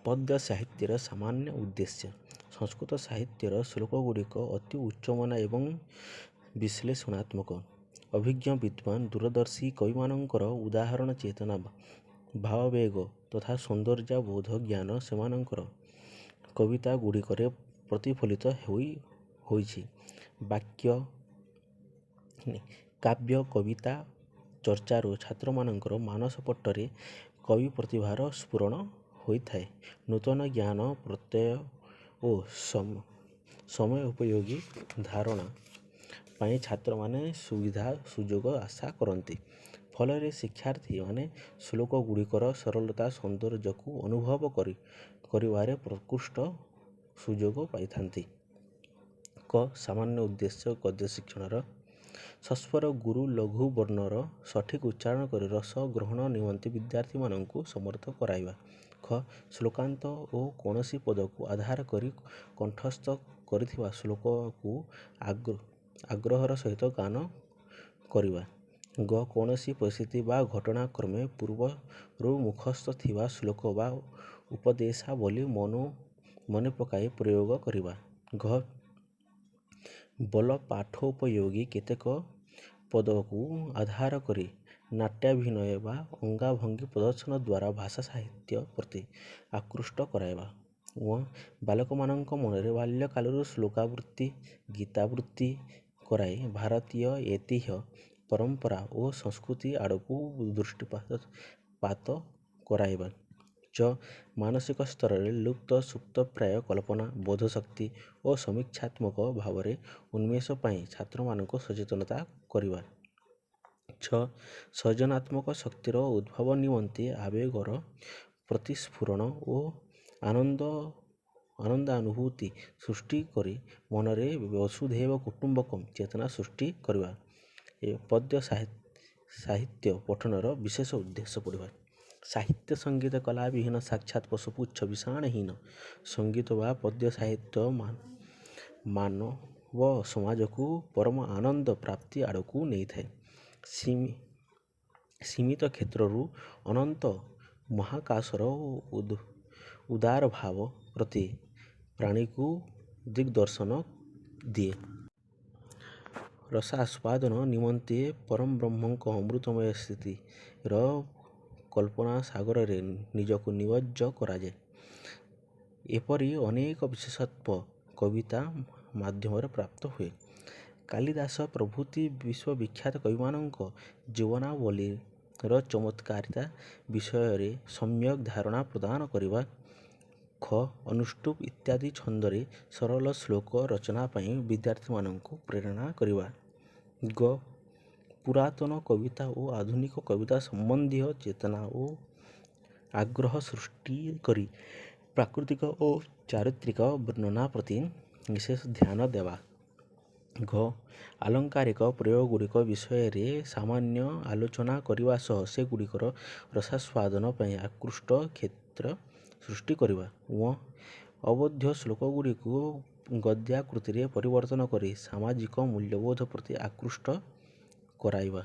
ପଦ୍ୟ ସାହିତ୍ୟର ସାମାନ୍ୟ ଉଦ୍ଦେଶ୍ୟ। ସଂସ୍କୃତ ସାହିତ୍ୟର ଶ୍ଲୋକଗୁଡ଼ିକ ଅତି ଉଚ୍ଚମନା ଏବଂ ବିଶ୍ଳେଷଣାତ୍ମକ। ଅଭିଜ୍ଞ ବିଦ୍ୱାନ୍ ଦୂରଦର୍ଶୀ କବିମାନଙ୍କର ଉଦାହରଣ ଚେତନା, ଭାବାବେଗ ତଥା ସୌନ୍ଦର୍ଯ୍ୟବୋଧ ଜ୍ଞାନ ସେମାନଙ୍କର କବିତା ଗୁଡ଼ିକରେ ପ୍ରତିଫଳିତ ହୋଇଛି। କାବ୍ୟ କବିତା ଚର୍ଚ୍ଚାରୁ ଛାତ୍ରମାନଙ୍କର ମାନସ ପଟରେ କବି ପ୍ରତିଭାର ସ୍ଫୁରଣ ହୋଇଥାଏ। ନୂତନ ଜ୍ଞାନ ପ୍ରତ୍ୟୟ ଓ ସମୟୋପଯୋଗୀ ଧାରଣା ପାଇଁ ଛାତ୍ରମାନେ ସୁବିଧା ସୁଯୋଗ ଆଶା କରନ୍ତି। ଫଳରେ ଶିକ୍ଷାର୍ଥୀମାନେ ଶ୍ଲୋକ ଗୁଡ଼ିକର ସରଳତା ସୌନ୍ଦର୍ଯ୍ୟକୁ ଅନୁଭବ କରିବାରେ ପ୍ରକୃଷ୍ଟ ସୁଯୋଗ ପାଇଥାନ୍ତି। ସାମାନ୍ୟ ଉଦ୍ଦେଶ୍ୟ ଗଦ୍ୟ ଶିକ୍ଷଣର। ସ୍ୱର ଗୁରୁ ଲଘୁ ବର୍ଣ୍ଣର ସଠିକ୍ ଉଚ୍ଚାରଣ କରି ରସ ଗ୍ରହଣ ନିମନ୍ତେ ବିଦ୍ୟାର୍ଥୀମାନଙ୍କୁ ସମର୍ଥ କରାଇବା। ଶ୍ଲୋକାନ୍ତ ଓ କୌଣସି ପଦକୁ ଆଧାର କରି କଣ୍ଠସ୍ଥ କରିଥିବା ଶ୍ଲୋକକୁ ଆଗ୍ରହର ସହିତ ଗାନ କରିବା। କୌଣସି ପରିସ୍ଥିତି ବା ଘଟଣାକ୍ରମେ ପୂର୍ବରୁ ମୁଖସ୍ଥ ଥିବା ଶ୍ଲୋକ ବା ଉପଦେଶାବଳୀ ମନେ ପକାଇ ପ୍ରୟୋଗ କରିବା। ବଲ ପାଠୋପଯୋଗୀ କେତେକ ପଦକୁ ଆଧାର କରି ନାଟ୍ୟାଭିନୟ ବା ଅଙ୍ଗାଭଙ୍ଗୀ ପ୍ରଦର୍ଶନ ଦ୍ୱାରା ଭାଷା ସାହିତ୍ୟ ପ୍ରତି ଆକୃଷ୍ଟ କରାଇବା। ବାଳକମାନଙ୍କ ମନରେ ବାଲ୍ୟକାଳରୁ ଶ୍ଲୋକାବୃତ୍ତି ଗୀତାବୃତ୍ତି କରାଇ ଭାରତୀୟ ଐତିହ୍ୟ ପରମ୍ପରା ଓ ସଂସ୍କୃତି ଆଡ଼କୁ ଦୃଷ୍ଟିପାତ କରାଇବା। ମାନସିକ ସ୍ତରରେ ଲୁପ୍ତ ସୁପ୍ତପ୍ରାୟ କଳ୍ପନା ବୋଧଶକ୍ତି ଓ ସମୀକ୍ଷାତ୍ମକ ଭାବରେ ଉନ୍ମେଷ ପାଇଁ ଛାତ୍ରମାନଙ୍କୁ ସଚେତନତା କରିବା। ସର୍ଜନାତ୍ମକ ଶକ୍ତିର ଉଦ୍ଭବ ନିମନ୍ତେ ଆବେଗର ପ୍ରତିସ୍ଫୁରଣ ଓ ଆନନ୍ଦାନୁଭୂତି ସୃଷ୍ଟି କରି ମନରେ ବସୁଧୈବ କୁଟୁମ୍ବକମ୍ ଚେତନା ସୃଷ୍ଟି କରିବା। ପଦ୍ୟ ସାହିତ୍ୟ ପଠନର ବିଶେଷ ଉଦ୍ଦେଶ୍ୟ ପଢ଼ିବା। ସାହିତ୍ୟ ସଙ୍ଗୀତ କଳା ବିହୀନ ସାକ୍ଷାତ୍ ପଶୁପୁଚ୍ଛ ବିଷାଣହୀନ ସଙ୍ଗୀତ ବା ପଦ୍ୟ ସାହିତ୍ୟ ମାନବ ସମାଜକୁ ପରମ ଆନନ୍ଦ ପ୍ରାପ୍ତି ଆଡ଼କୁ ନେଇଥାଏ। ସୀମିତ କ୍ଷେତ୍ରରୁ ଅନନ୍ତ ମହାକାଶର ଉଦାର ଭାବ ପ୍ରତି ପ୍ରାଣୀକୁ ଦିଗ୍ଦର୍ଶନ ଦିଏ। ରସାସ୍ୱାଦନ ନିମନ୍ତେ ପରଂବ୍ରହ୍ମଙ୍କ ଅମୃତମୟ ସ୍ଥିତିର କଳ୍ପନାସାଗରରେ ନିଜକୁ ନିମଜ୍ଜ କରାଯାଏ। ଏପରି ଅନେକ ବିଶେଷତ୍ୱ କବିତା ମାଧ୍ୟମରେ ପ୍ରାପ୍ତ ହୁଏ। କାଳିଦାସ ପ୍ରଭୃତି ବିଶ୍ୱବିଖ୍ୟାତ କବିମାନଙ୍କ ଜୀବନାବଳୀର ଚମତ୍କାରିତା ବିଷୟରେ ସମ୍ୟକ୍ ଧାରଣା ପ୍ରଦାନ କରିବା। ଅନୁଷ୍ଟୁପ୍ ଇତ୍ୟାଦି ଛନ୍ଦରେ ସରଳ ଶ୍ଲୋକ ରଚନା ପାଇଁ ବିଦ୍ୟାର୍ଥୀମାନଙ୍କୁ ପ୍ରେରଣା କରିବା। ପୁରାତନ କବିତା ଓ ଆଧୁନିକ କବିତା ସମ୍ବନ୍ଧୀୟ ଚେତନା ଓ ଆଗ୍ରହ ସୃଷ୍ଟି କରି ପ୍ରାକୃତିକ ଓ ଚାରିତ୍ରିକ ବର୍ଣ୍ଣନା ପ୍ରତି ବିଶେଷ ଧ୍ୟାନ ଦେବା। ଆଲଙ୍କାରିକ ପ୍ରୟୋଗଗୁଡ଼ିକ ବିଷୟରେ ସାମାନ୍ୟ ଆଲୋଚନା କରିବା ସହ ସେଗୁଡ଼ିକର ରସାସ୍ୱାଦନ ପାଇଁ ଆକୃଷ୍ଟ କ୍ଷେତ୍ର ସୃଷ୍ଟି କରିବା। ଅବୋଧ୍ୟ ଶ୍ଲୋକଗୁଡ଼ିକୁ ଗଦ୍ୟାକୃତିରେ ପରିବର୍ତ୍ତନ କରି ସାମାଜିକ ମୂଲ୍ୟବୋଧ ପ୍ରତି ଆକୃଷ୍ଟ କରାଇବା।